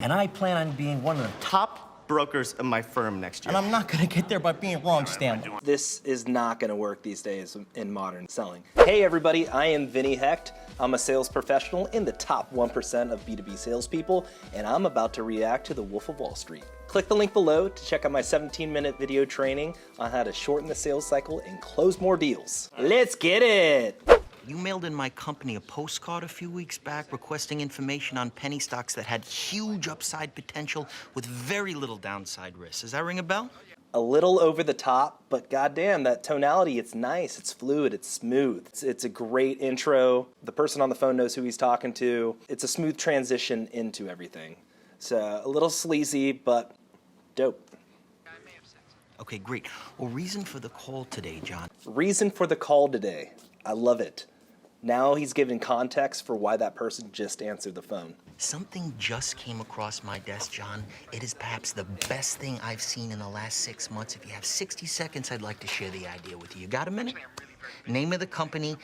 And I plan on being one of the top brokers of my firm next year. And I'm not gonna get there by being wrong, Stanley. This is not gonna work these days in modern selling. Hey everybody, I am Vinny Hecht. I'm a sales professional in the top 1% of B2B salespeople, and I'm about to react to the Wolf of Wall Street. Click the link below to check out my 17-minute video training on how to shorten the sales cycle and close more deals. Let's get it! You mailed in my company a postcard a few weeks back requesting information on penny stocks that had huge upside potential with very little downside risk. Does that ring a bell? A little over the top, but goddamn, that tonality, it's nice, it's fluid, it's smooth. It's a great intro. The person on the phone knows who he's talking to. It's a smooth transition into everything. So a little sleazy, but dope. Okay, great. Well, reason for the call today, John. Reason for the call today. I love it. Now he's giving context for why that person just answered the phone. Something just came across my desk, John. It is perhaps the best thing I've seen in the last 6 months. If you have 60 seconds, I'd like to share the idea with you. You got a minute? Name of the company.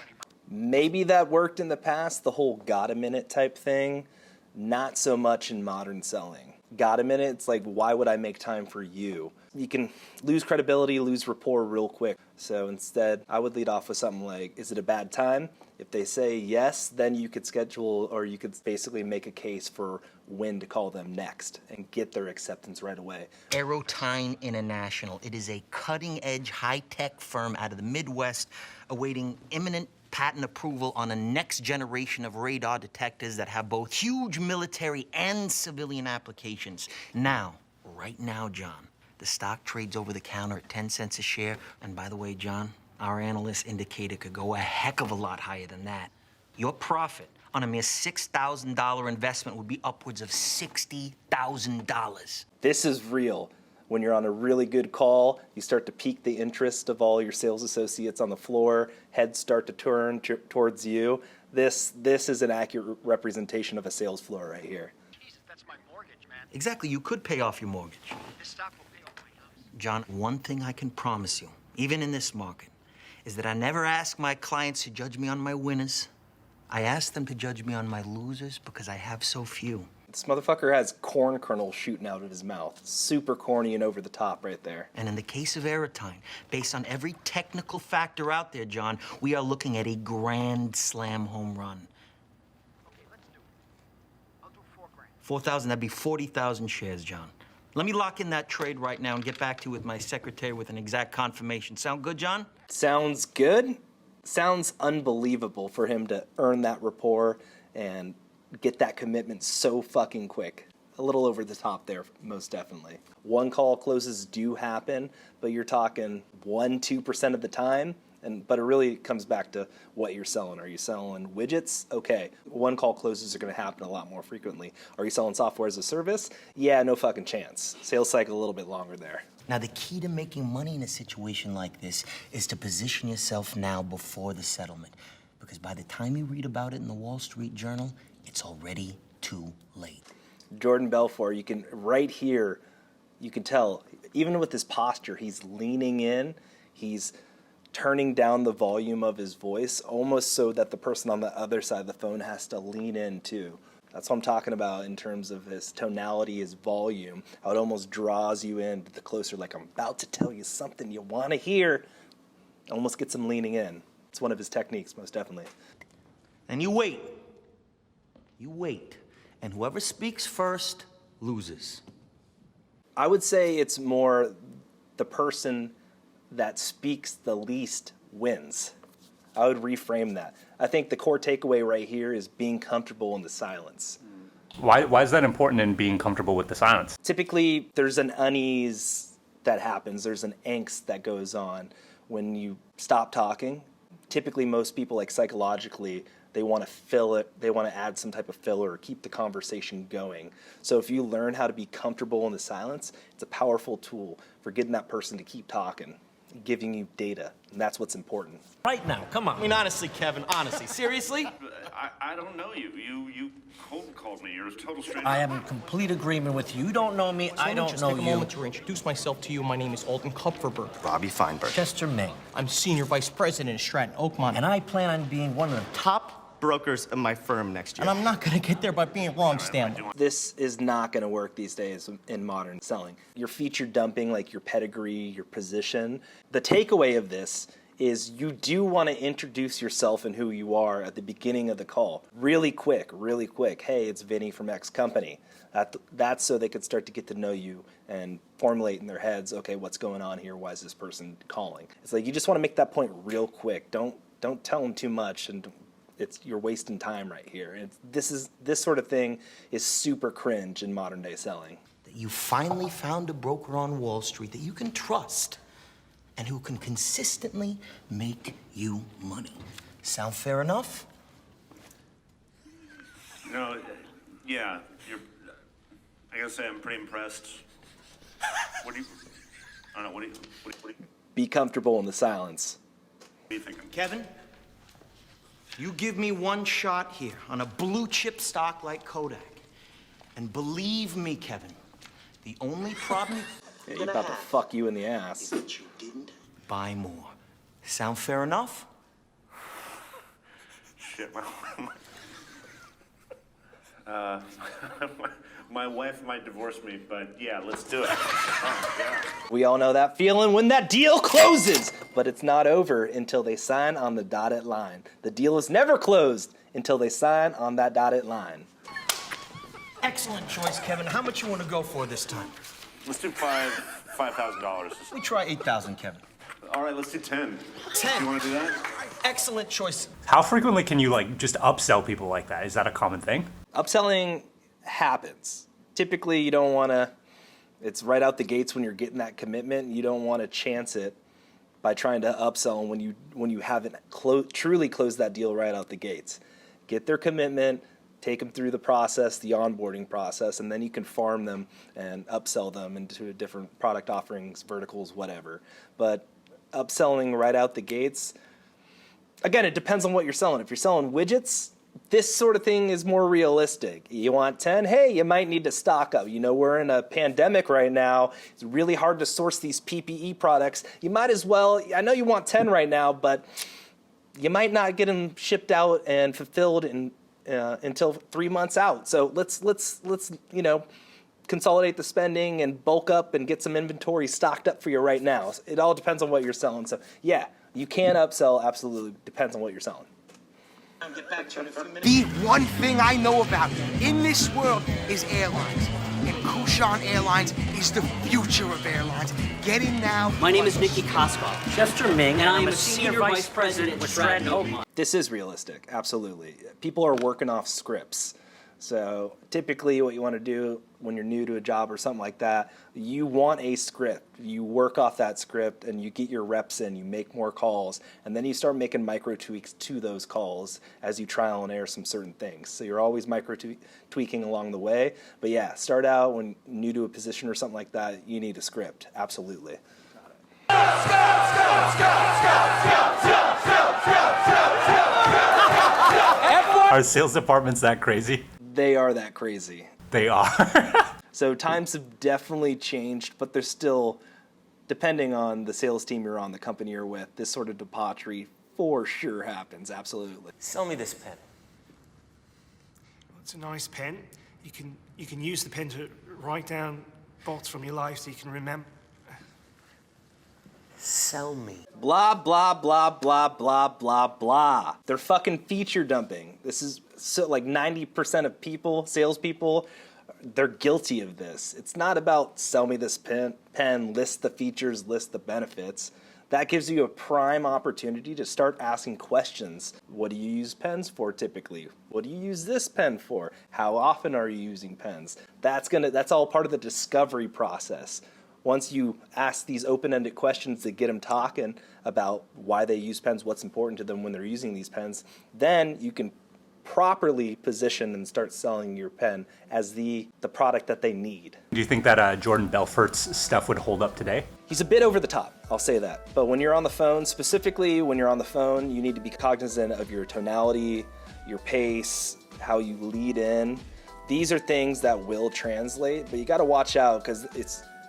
Maybe that worked in the past, the whole got a minute type thing. Not so much in modern selling. Got a minute, it's like, why would I make time for you? You can lose credibility, lose rapport real quick. So instead, I would lead off with something like, is it a bad time? If they say yes, then you could schedule, or you could basically make a case for when to call them next and get their acceptance right away. Aerotine International. It is a cutting-edge, high-tech firm out of the Midwest awaiting imminent patent approval on a next generation of radar detectors that have both huge military and civilian applications. Now, right now, John, the stock trades over the counter at 10 cents a share. And by the way, John, our analysts indicate it could go a heck of a lot higher than that. Your profit on a mere $6,000 investment would be upwards of $60,000. This is real. When you're on a really good call, you start to pique the interest of all your sales associates on the floor, heads start to turn towards you. This is an accurate representation of a sales floor right here. Jesus, that's my mortgage, man. Exactly, you could pay off your mortgage. This stock will pay off my house. John, one thing I can promise you, even in this market, is that I never ask my clients to judge me on my winners. I ask them to judge me on my losers because I have so few. This motherfucker has corn kernels shooting out of his mouth. Super corny and over the top right there. And in the case of Aerotine, based on every technical factor out there, John, we are looking at a grand slam home run. Okay, let's do it. I'll do $4,000. 4,000, that'd be 40,000 shares, John. Let me lock in that trade right now and get back to you with my secretary with an exact confirmation. Sound good, John? Sounds good. Sounds unbelievable for him to earn that rapport and get that commitment so fucking quick. A little over the top there, most definitely. One call closes do happen, but you're talking 1-2% of the time. But it really comes back to what you're selling. Are you selling widgets? Okay, one call closes are gonna happen a lot more frequently. Are you selling software as a service? Yeah, no fucking chance. Sales cycle a little bit longer there. Now, the key to making money in a situation like this is to position yourself now before the settlement. Because by the time you read about it in the Wall Street Journal, it's already too late. Jordan Belfort, you can, right here, you can tell, even with his posture, he's leaning in, he's turning down the volume of his voice, almost so that the person on the other side of the phone has to lean in too. That's what I'm talking about in terms of his tonality, his volume, how it almost draws you in the closer, like I'm about to tell you something you want to hear, almost gets him leaning in. It's one of his techniques, most definitely. And you wait. You wait. And whoever speaks first loses. I would say it's more the person that speaks the least wins. I would reframe that. I think the core takeaway right here is being comfortable in the silence. Why is that important in being comfortable with the silence? Typically, there's an unease that happens. There's an angst that goes on when you stop talking. Typically, most people, like psychologically, they want to fill it, they want to add some type of filler or keep the conversation going. So if you learn how to be comfortable in the silence, it's a powerful tool for getting that person to keep talking, giving you data, and that's what's important. Right now, come on. I mean, honestly, Kevin, honestly, seriously? I don't know you. You cold called me. You're a total stranger. I am in complete agreement with you. You don't know me. I don't just know take a you. moment to introduce myself to you. My name is Alden Kupferberg. Robbie Feinberg. Chester Ming. I'm Senior Vice President at Stratton Oakmont. And I plan on being one of the top brokers in my firm next year. And I'm not gonna get there by being wrong, Stanley. This is not going to work these days in modern selling. You're feature dumping, like your pedigree, your position. The takeaway of this is you do want to introduce yourself and who you are at the beginning of the call. Really quick, really quick. Hey, it's Vinny from X company. That's so they could start to get to know you and formulate in their heads, okay, what's going on here? Why is this person calling? It's like you just want to make that point real quick. Don't tell them too much, and you're wasting time right here. This sort of thing is super cringe in modern day selling. That you finally found a broker on Wall Street that you can trust and who can consistently make you money. Sound fair enough? No, yeah, I gotta say I'm pretty impressed. What do you, I don't know, what do you Be comfortable in the silence. thinking? Kevin, you give me one shot here on a blue chip stock like Kodak. And believe me, Kevin, the only problem Yeah, you're about to fuck you in the ass. is that you didn't buy more. Sound fair enough? Shit, my wife might divorce me, but yeah, let's do it. Oh, yeah. We all know that feeling when that deal closes, but it's not over until they sign on the dotted line. The deal is never closed until they sign on that dotted line. Excellent choice, Kevin. How much you want to go for this time? Let's do $5,000. We try 8,000, Kevin. All right, let's do 10. 10. You want to do that? Excellent choice. How frequently can you like just upsell people like that? Is that a common thing? Upselling happens. Typically, you don't want to, it's right out the gates when you're getting that commitment. You don't want to chance it by trying to upsell when you haven't truly closed that deal right out the gates. Get their commitment, take them through the process, the onboarding process, and then you can farm them and upsell them into different product offerings, verticals, whatever. But upselling right out the gates, again, it depends on what you're selling. If you're selling widgets, this sort of thing is more realistic. You want 10? Hey, you might need to stock up. You know, we're in a pandemic right now. It's really hard to source these PPE products. You might as well, I know you want 10 right now, but you might not get them shipped out and fulfilled until 3 months out. So let's consolidate the spending and bulk up and get some inventory stocked up for you right now. It all depends on what you're selling. So yeah, you can upsell, absolutely. Depends on what you're selling. The one thing I know about in this world is airlines. And Kushan Airlines is the future of airlines. Get in now. My name is Nikki Koskov. Chester Ming, and I'm a senior vice president with Stratton Oakmont. This is realistic, absolutely. People are working off scripts. So typically what you want to do when you're new to a job or something like that, you want a script. You work off that script and you get your reps in, you make more calls, and then you start making micro tweaks to those calls as you trial and error some certain things. So you're always micro tweaking along the way. But yeah, start out when new to a position or something like that, you need a script, absolutely. Are sales departments that crazy? They are that crazy. They are. So times have definitely changed, but there's still, depending on the sales team you're on, the company you're with, this sort of debauchery for sure happens, absolutely. Sell me this pen. It's a nice pen. You can use the pen to write down thoughts from your life so you can remember. Sell me. Blah, blah, blah, blah, blah, blah, blah. They're fucking feature dumping. This is so like 90% of people, salespeople, they're guilty of this. It's not about sell me this pen, list the features, list the benefits. That gives you a prime opportunity to start asking questions. What do you use pens for typically? What do you use this pen for? How often are you using pens? That's all part of the discovery process. Once you ask these open-ended questions that get them talking about why they use pens, what's important to them when they're using these pens, then you can properly position and start selling your pen as the product that they need. Do you think that Jordan Belfort's stuff would hold up today? He's a bit over the top, I'll say that. But when you're on the phone, specifically when you're on the phone, you need to be cognizant of your tonality, your pace, how you lead in. These are things that will translate, but you got to watch out because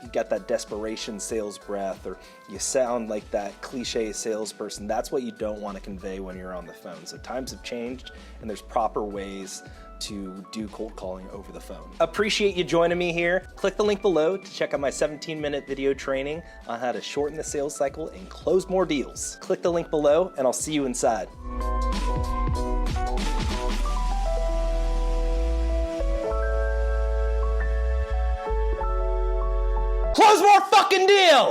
you got that desperation sales breath, or you sound like that cliche salesperson. That's what you don't want to convey when you're on the phone. So times have changed, and there's proper ways to do cold calling over the phone. Appreciate you joining me here. Click the link below to check out my 17-minute video training on how to shorten the sales cycle and close more deals. Click the link below, and I'll see you inside. Close more fucking deals!